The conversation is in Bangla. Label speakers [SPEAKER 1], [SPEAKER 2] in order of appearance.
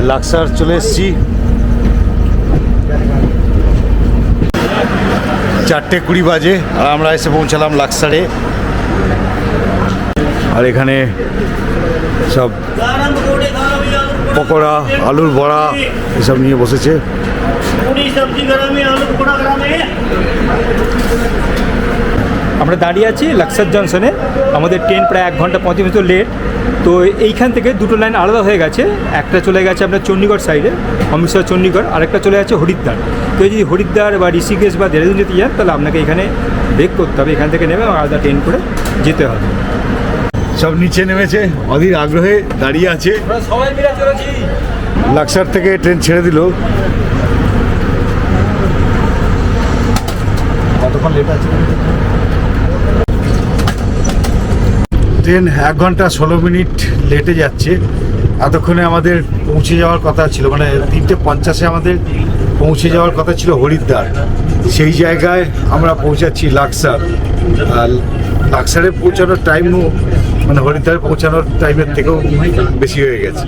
[SPEAKER 1] লাক্সার চলে এসেছি। 4:20 বাজে আর আমরা এসে পৌঁছালাম লাক্সারে। আর এখানে সব পকোড়া, আলুর বড়া এসব নিয়ে বসেছে।
[SPEAKER 2] আমরা দাঁড়িয়ে আছি লাক্সার জংশনে। আমাদের ট্রেন প্রায় 1 ঘন্টা 35 মিনিট লেট। তো এইখান থেকে দুটো লাইন আলাদা হয়ে গেছে। একটা চলে গেছে আপনার চণ্ডীগড় সাইডে, অমৃতসর চণ্ডীগড়, আরেকটা চলে যাচ্ছে হরিদ্বার। তো যদি হরিদ্বার বা ঋষিকেশ বা দেহরাদুন যেতে যান তাহলে আপনাকে এখানে ব্রেক করতে হবে, এখান থেকে নেমে আলাদা ট্রেন করে যেতে হবে।
[SPEAKER 1] সব নিচে নেমেছে, অধীর আগ্রহে দাঁড়িয়ে আছে।
[SPEAKER 2] সবাই মিলে চলেছি।
[SPEAKER 1] লাক্সার থেকে ট্রেন ছেড়ে দিল। কতক্ষণ লেট আছে? ট্রেন 1 ঘন্টা 16 মিনিট লেটে যাচ্ছে। এতক্ষণে আমাদের পৌঁছে যাওয়ার কথা ছিল, মানে 3:50 আমাদের পৌঁছে যাওয়ার কথা ছিল হরিদ্বার। সেই জায়গায় আমরা পৌঁছাচ্ছি লাক্সার। আর লাক্সারে পৌঁছানোর টাইমও মানে হরিদ্বারে পৌঁছানোর টাইমের থেকেও বেশি হয়ে গেছে।